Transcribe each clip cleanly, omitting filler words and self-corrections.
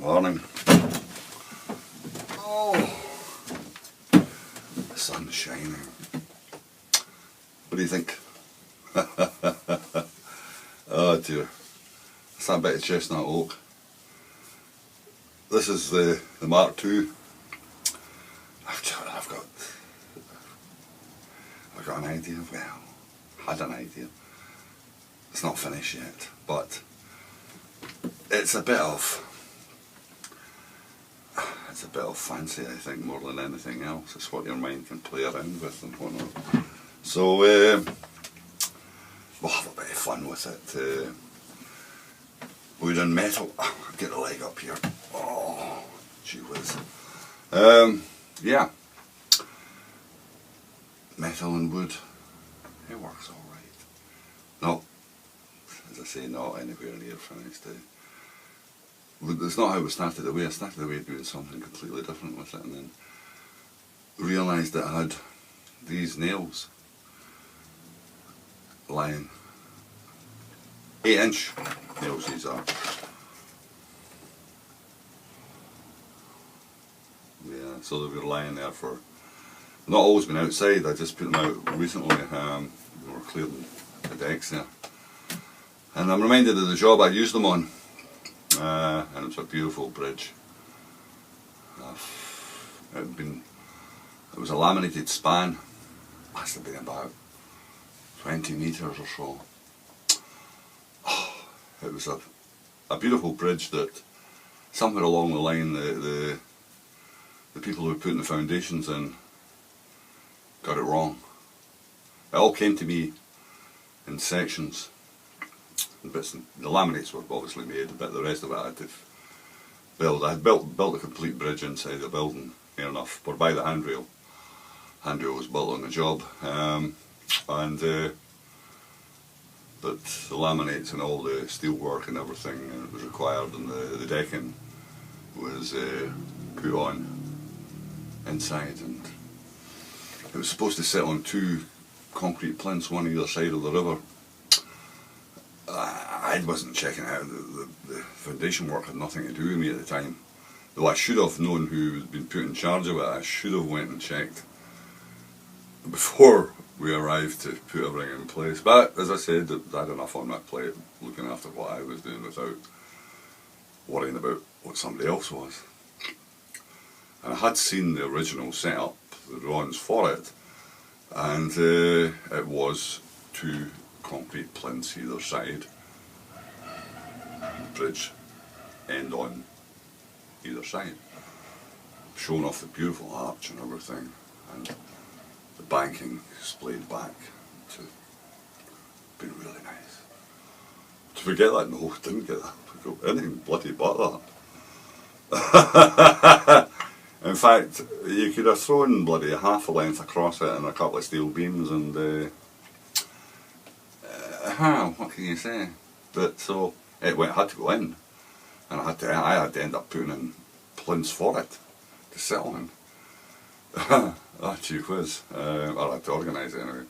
Morning. Oh, the sun's shining. What do you think? Oh dear. It's that bit of chestnut oak. This is the Mark II. I've got an idea. Well, had an idea. It's not finished yet, but it's a bit of fancy, I think, more than anything else. It's what your mind can play around with and whatnot. So we'll have a bit of fun with it. Wood and metal. Get the leg up here. Oh, gee whiz. Yeah. Metal and wood. It works all right. No, as I say, not anywhere near finished. It's not how we started away. I started away doing something completely different with it, and then realised that I had these nails lying. 8-inch nails these are. Yeah, so they were lying there for, not always been outside, I just put them out recently. They were clearing the decks there. And I'm reminded of the job I used them on. And it's a beautiful bridge. It was a laminated span. Must have been about 20 metres or so. It was a beautiful bridge that somewhere along the line the people who were putting the foundations in got it wrong. It all came to me in sections. Bits, the laminates were obviously made, but the rest of it I had to build. I had built a complete bridge inside the building, near enough, but by the handrail. Handrail was built on the job, but the laminates and all the steel work and everything that was required, and the decking was put on inside, and it was supposed to sit on 2 concrete plinths, one either side of the river. I wasn't checking it out. The foundation work had nothing to do with me at the time. Though I should have known who had been put in charge of it. I should have went and checked before we arrived to put everything in place. But as I said, I had enough on my plate looking after what I was doing without worrying about what somebody else was. And I had seen the original setup, the drawings for it, and it was 2 concrete plinths either side, bridge end on either side, showing off the beautiful arch and everything, and the banking splayed back to been really nice. Did we get that? No, we didn't get that. We got anything bloody but that. In fact, you could have thrown bloody half a length across it and a couple of steel beams and what can you say? But so it had to go in, and I had to end up putting in plinths for it to sit on. Oh gee whiz. I had to organise it anyway.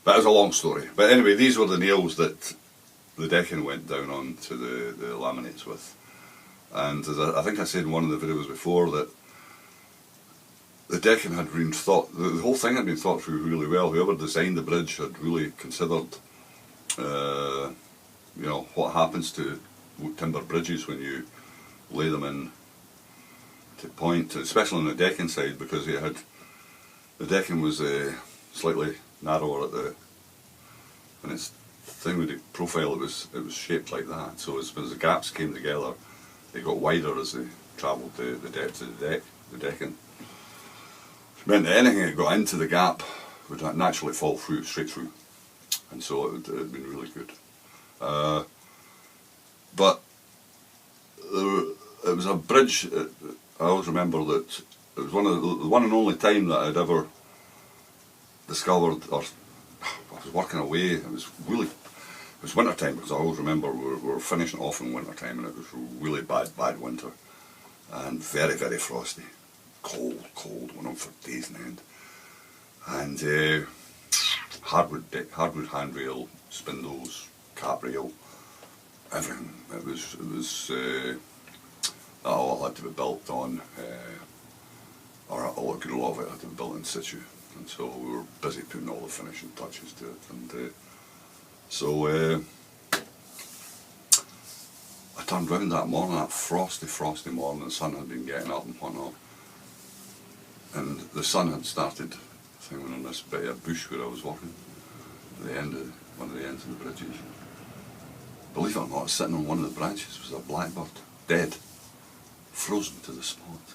But it was a long story. But anyway, these were the nails that the decking went down onto the laminates with. And as I think I said in one of the videos before, that the decking had been thought, the whole thing had been thought through really well. Whoever designed the bridge had really considered you know, what happens to timber bridges when you lay them in to point, especially on the decking side, because the decking was slightly narrower at and its thing with the profile, it was shaped like that. So as the gaps came together, they got wider as they travelled the depth of the decking. Which meant that anything that got into the gap would naturally fall through, straight through. And so it had been really good. But it was a bridge. I always remember that it was the one and only time that I'd ever discovered, or I was working away. It was winter time, because I always remember we were finishing off in winter time, and it was really bad winter, and very, very frosty, cold, went on for days on end, and hardwood handrail, spindles, cap rail, everything. It was that all had to be built on, or a good lot of it had to be built in situ, and so we were busy putting all the finishing touches to it, and so I turned round that morning, that frosty morning. The sun had been getting up and whatnot, and the sun had started singing on this bit of bush where I was working, at the end of one of the ends of the bridges. Believe it or not, sitting on one of the branches was a blackbird, dead, frozen to the spot.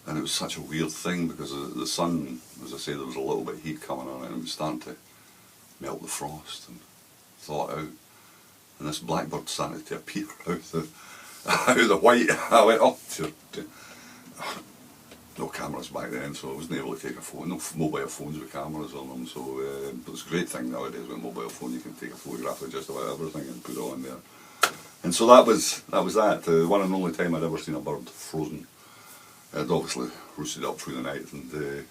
And it was such a weird thing because the sun, as I say, there was a little bit of heat coming on it, and it was starting to melt the frost and thaw it out. And this blackbird started to appear out of the white. I went up to no cameras back then, so I wasn't able to take a phone. No mobile phones with cameras on them, so it's a great thing nowadays with a mobile phone. You can take a photograph of just about everything and put it on there. And so that was that. One and only time I'd ever seen a bird frozen. It had obviously roosted up through the night, and the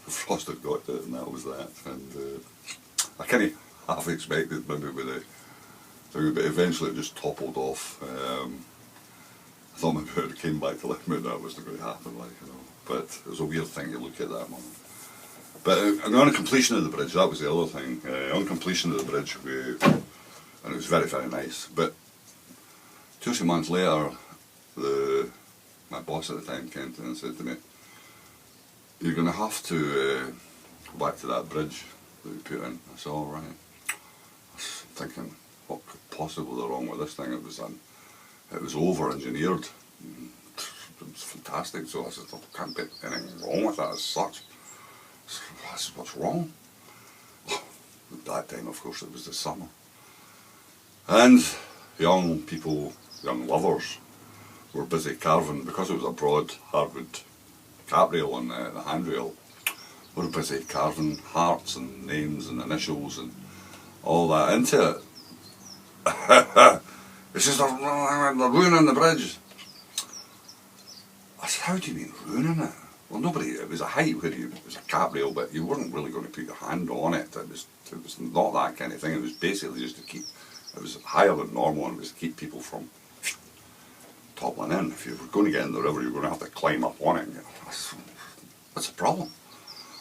frost had got to it, and that was that. And I kind of half expected maybe with the thing, but eventually it just toppled off. I thought maybe it came back to life, but that wasn't going to happen, like, you know. But it was a weird thing to look at that moment. But on completion of the bridge, that was the other thing. On completion of the bridge, and it was very, very nice. But 2 or 3 months later, my boss at the time came to me and said to me, "You're going to have to go back to that bridge that we put in." I said, "All right." I was thinking, what could possibly be wrong with this thing? It was over-engineered. It was fantastic. So I said, "There can't be anything wrong with that as such." I said, "What's wrong?" At that time, of course, it was the summer. And young people, young lovers, were busy carving, because it was a broad hardwood caprail on the handrail, we were busy carving hearts and names and initials and all that into it. He says, they're ruining the bridge. I said, "How do you mean ruining it?" Well, it was a height where it was a caprail, but you weren't really going to put your hand on it. It was not that kind of thing. It was basically just to keep, it was higher than normal, and it was to keep people from toppling in. If you were going to get in the river, you were going to have to climb up on it. You know, what's the problem?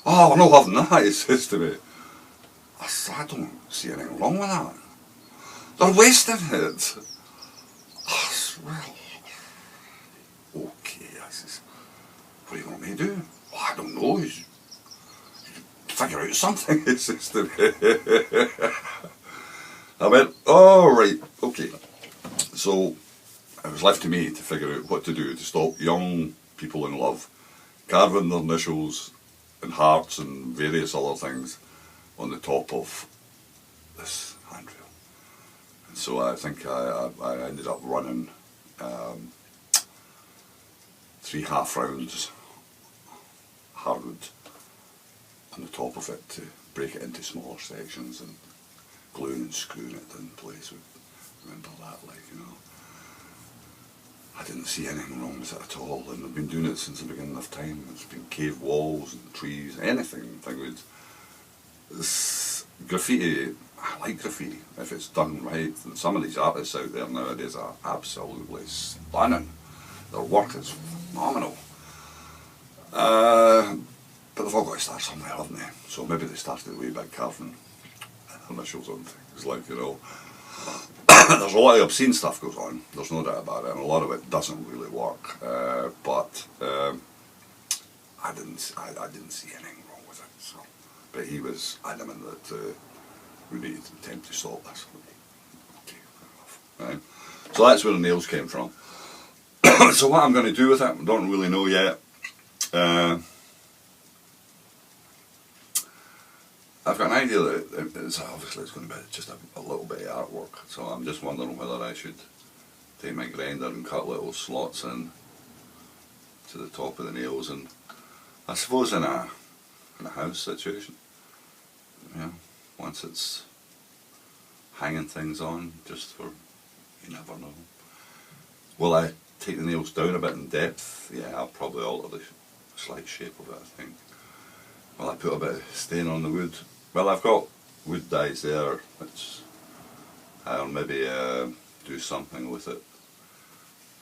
"Oh, we're not having that," he says to me. I said, "I don't see anything wrong with that. They're wasting it." I said, "Well, okay." I says, "What do you want me to do?" "Well, I don't know. You figure out something," he says to me. I went, "All right, okay." So it was left to me to figure out what to do to stop young people in love carving their initials and hearts and various other things on the top of this handrail. And so I think I ended up running 3 half rounds hardwood on the top of it to break it into smaller sections, and gluing and screwing it in place. Remember that, like, you know. I didn't see anything wrong with it at all, and I've been doing it since the beginning of time. It's been cave walls and trees, anything. This graffiti, I like graffiti if it's done right. And some of these artists out there nowadays are absolutely stunning. Their work is phenomenal. But they've all got to start somewhere, haven't they? So maybe they started way by carving initials on things, like, you know. There's a lot of obscene stuff goes on, there's no doubt about it, and a lot of it doesn't really work. But I didn't see anything wrong with it. So, but he was adamant that we needed to attempt to stop this. Okay, fair enough. Right. So that's where the nails came from. So what I'm going to do with it, I don't really know yet. I've got an idea that it's going to be just a little bit of artwork, so I'm just wondering whether I should take my grinder and cut little slots in to the top of the nails, and I suppose in a house situation, yeah, once it's hanging things on, just for, you never know. Will I take the nails down a bit in depth? Yeah, I'll probably alter the slight shape of it, I think. Will I put a bit of stain on the wood? Well, I've got wood dyes there, which I'll maybe do something with it.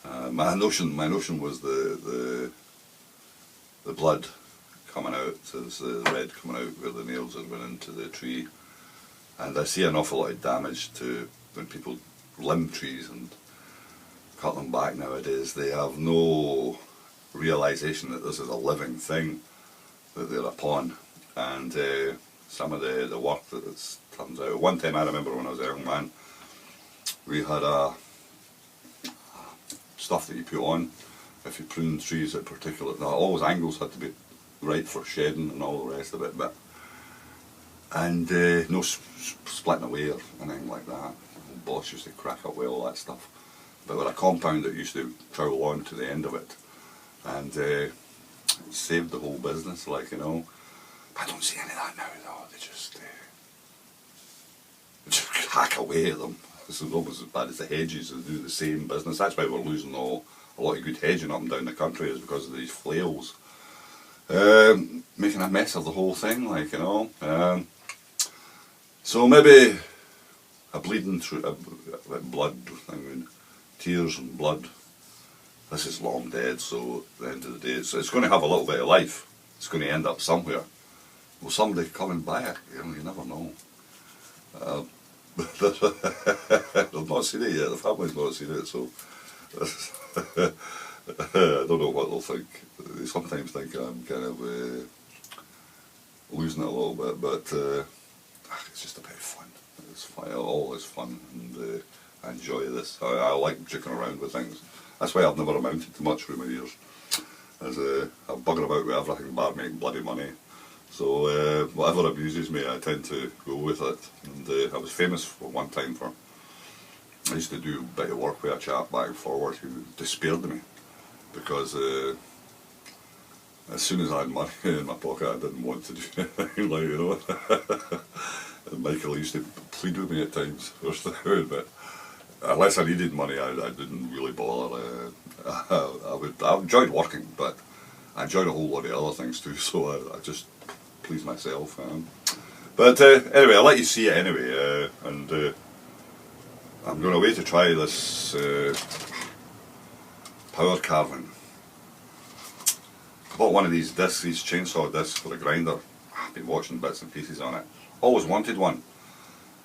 My notion was the blood coming out, as the red coming out where the nails had went into the tree. And I see an awful lot of damage to when people limb trees and cut them back nowadays. They have no realisation that this is a living thing that they're upon. And some of the work that it turns out. One time I remember when I was a young man, we had a stuff that you put on if you prune trees at particular. Now, always angles had to be right for shedding and all the rest of it, but no splitting away or anything like that. The boss used to crack up with all that stuff. But with a compound that used to trowel on to the end of it, and it saved the whole business, like, you know. But I don't see any of that now, though. They just hack away at them. This is almost as bad as the hedges that do the same business. That's why we're losing a lot of good hedging up and down the country, is because of these flails. Making a mess of the whole thing, like, you know. So maybe a bleeding through blood, I mean, tears and blood. This is long dead, so at the end of the day, it's going to have a little bit of life. It's going to end up somewhere. Will somebody come and buy it? You know, you never know. They've not seen it yet. The family's not seen it, so I don't know what they'll think. They sometimes think I'm kind of losing it a little bit, but it's just a bit of fun. It's fun. All is fun, and I enjoy this. I like jigging around with things. That's why I've never amounted to much through my years. As I'm bugging about with everything bar making bloody money. So whatever amuses me, I tend to go with it. And I was famous for one time for, I used to do a bit of work with a chap back and forward who despaired of me, because as soon as I had money in my pocket, I didn't want to do anything, like, you know. And Michael used to plead with me at times, but unless I needed money, I didn't really bother. I enjoyed working, but I enjoyed a whole lot of other things too, so I just pleased myself. But anyway, I'll let you see it anyway, and I'm going away to try this power carving. I bought one of these discs, these chainsaw discs for a grinder. I've been watching bits and pieces on it. Always wanted one.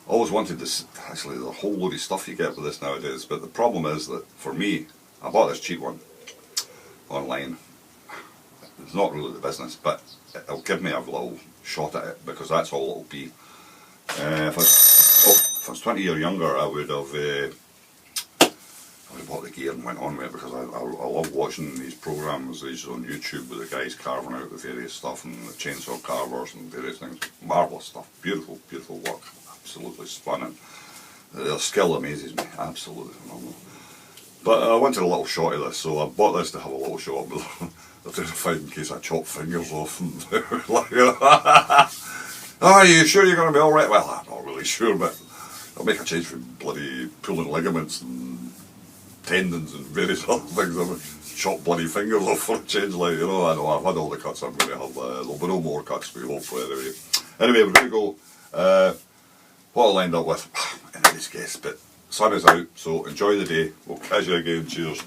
Always wanted this. Actually, there's a whole load of stuff you get with this nowadays, but the problem is that for me, I bought this cheap one online. It's not really the business, but it'll give me a little shot at it, because that's all it'll be. If I was 20 years younger, I would have bought the gear and went on with it, because I love watching these programs, these on YouTube with the guys carving out the various stuff, and the chainsaw carvers and various things. Marvellous stuff, beautiful, beautiful work, absolutely stunning. Their skill amazes me, absolutely phenomenal. But I wanted a little shot of this, so I bought this to have a little shot, but I'm terrified in case I chop fingers off. And like, you know, are you sure you're going to be alright? Well, I'm not really sure, but I'll make a change from bloody pulling ligaments and tendons and various other things. I'm chop bloody fingers off for a change, like, you know. I know I've had all the cuts I'm going to have. There'll be no more cuts for you, hopefully, anyway. Anyway, we're going to go. What I'll end up with, anybody's guess, but sun is out, so enjoy the day. We'll catch you again. Cheers.